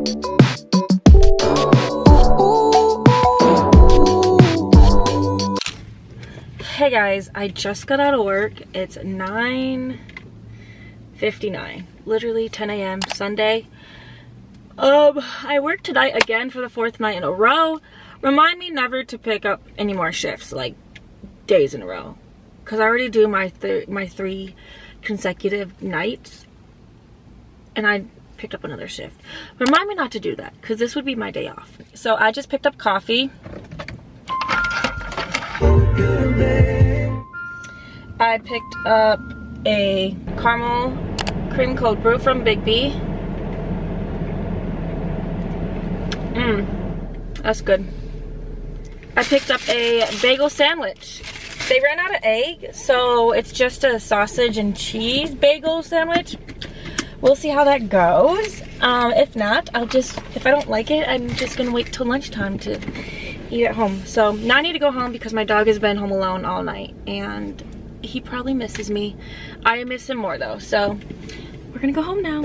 Hey guys, I just got out of work. It's 9:59, literally 10 a.m. Sunday. I worked tonight again for the 4th night in a row. Remind me never to pick up any more shifts, like days in a row, because I already do my 3 consecutive nights, and I picked up another shift. Remind me not to do that, because this would be my day off. So I just picked up coffee. I picked up a caramel cream cold brew from Biggby. That's good. I picked up a bagel sandwich. They ran out of egg, so it's just a sausage and cheese bagel sandwich. We'll see how that goes. If not, if I don't like it, I'm just gonna wait till lunchtime to eat at home. So now I need to go home because my dog has been home alone all night and he probably misses me. I miss him more though, so we're gonna go home now.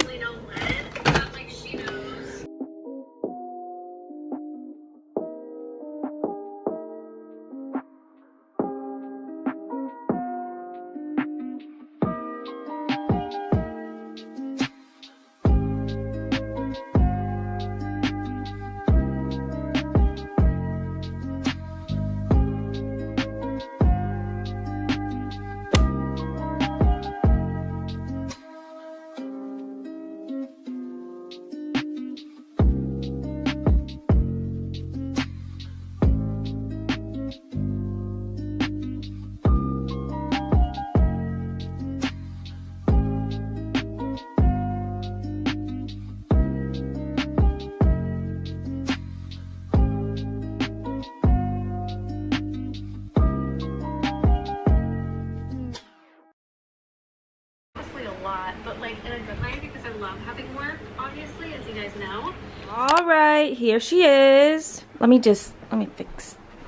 But like in a good way, because I love having work, obviously, as you guys know. All right, here she is. Let me fix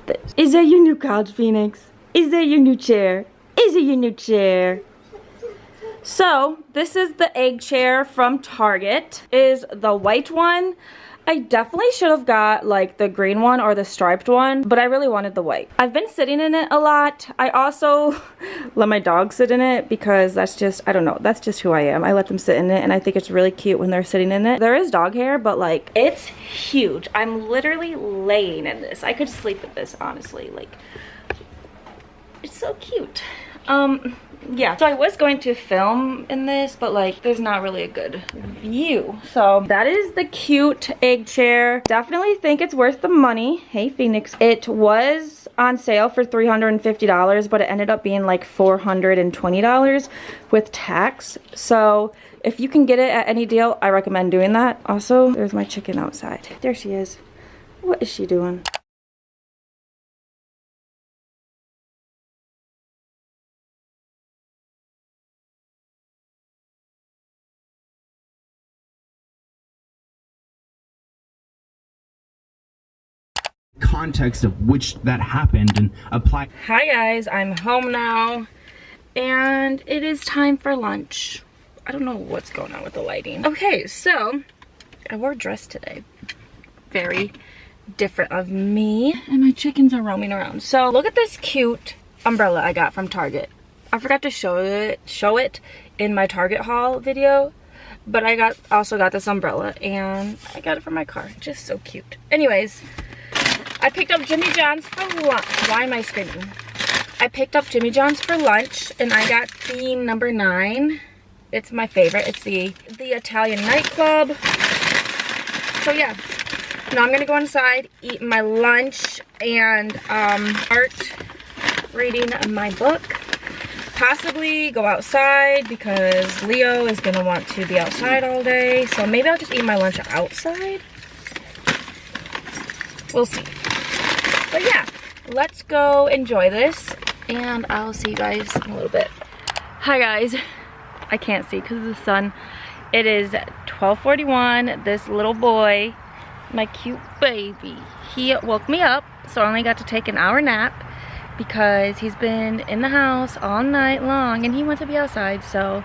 this. Is that your new couch, Phoenix? Is that your new chair? Is it your new chair? So this is the egg chair from Target. Is the white one. I definitely should have got like the green one or the striped one, but I really wanted the white. I've been sitting in it a lot. I also let my dog sit in it because that's just, I don't know, that's just who I am. I let them sit in it and I think it's really cute when they're sitting in it. There is dog hair, but like it's huge. I'm literally laying in this. I could sleep in this, honestly. Like, it's so cute. Yeah, so I was going to film in this, but like there's not really a good view. So that is the cute egg chair. Definitely think it's worth the money. Hey Phoenix. It was on sale for $350, but it ended up being like $420 with tax. So if you can get it at any deal, I recommend doing that. Also, there's my chicken outside. There she is. What is she doing? Context of which that happened and apply. Hi guys, I'm home now and it is time for lunch. I don't know what's going on with the lighting. Okay, so I wore a dress today. Very different of me, and my chickens are roaming around. So look at this cute umbrella I got from Target. I forgot to show it in my Target haul video, but I also got this umbrella and I got it for my car. Just so cute. Anyways, I picked up Jimmy John's for lunch. Why am I screaming? I picked up Jimmy John's for lunch and I got the number 9. It's my favorite. It's the Italian nightclub. So yeah, now I'm gonna go inside, eat my lunch, and start reading my book. Possibly go outside because Leo is gonna want to be outside all day. So maybe I'll just eat my lunch outside. We'll see. But yeah, let's go enjoy this and I'll see you guys in a little bit. Hi guys. I can't see because of the sun. It is 12:41. This little boy, my cute baby, he woke me up, so I only got to take an hour nap because he's been in the house all night long and he wants to be outside, so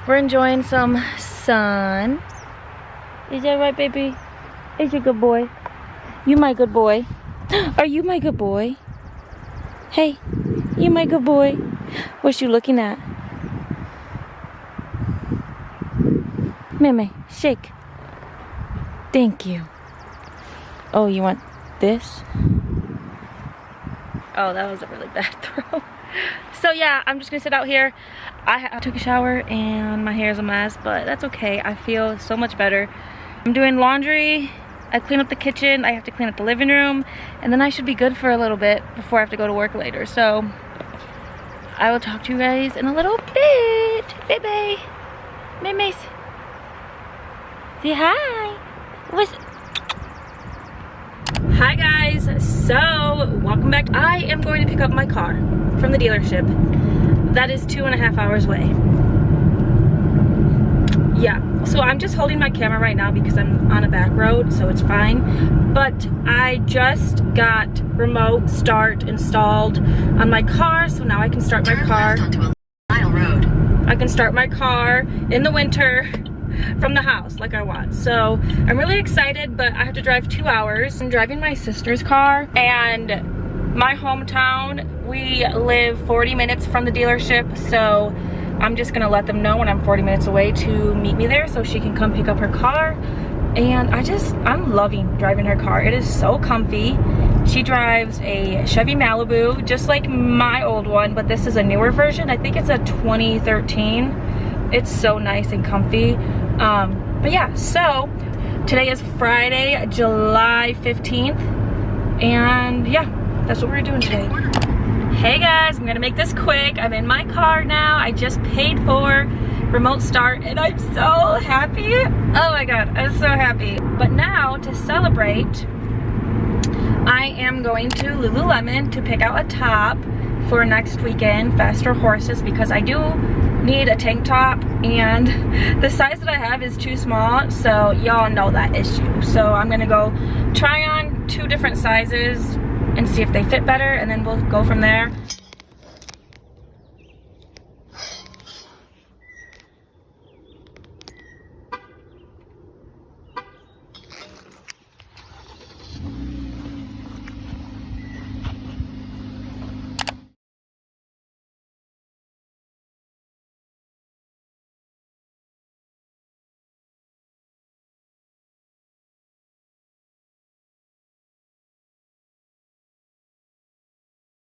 we're enjoying some sun. Is that right, baby? Is you a good boy? You my good boy? Are you my good boy? Hey, you my good boy? What's you looking at? Meme, shake. Thank you. Oh, you want this? Oh, that was a really bad throw. So yeah, I'm just gonna sit out here. I took a shower and my hair is a mess, but that's okay. I feel so much better. I'm doing laundry. I clean up the kitchen. I have to clean up the living room, and then I should be good for a little bit before I have to go to work later. So I will talk to you guys in a little bit. Baby, Memes, say hi. Hi guys, so welcome back. I am going to pick up my car from the dealership. That is 2.5 hours away. Yeah, so I'm just holding my camera right now because I'm on a back road, so it's fine. But I just got remote start installed on my car, so now I can start my car. I can start my car in the winter from the house like I want. So I'm really excited, but I have to drive 2 hours. I'm driving my sister's car, and my hometown, we live 40 minutes from the dealership, so I'm just gonna let them know when I'm 40 minutes away to meet me there so she can come pick up her car. And I'm loving driving her car. It is so comfy. She drives a Chevy Malibu, just like my old one, but this is a newer version. I think it's a 2013. It's so nice and comfy. But yeah, so today is Friday, July 15th. And yeah, that's what we're doing today. Hey guys, I'm gonna make this quick. I'm in my car now. I just paid for remote start and I'm so happy. Oh my god, I'm so happy. But now to celebrate, I am going to Lululemon to pick out a top for next weekend, Faster Horses, because I do need a tank top and the size that I have is too small, so y'all know that issue. So I'm gonna go try on 2 different sizes and see if they fit better, and then we'll go from there.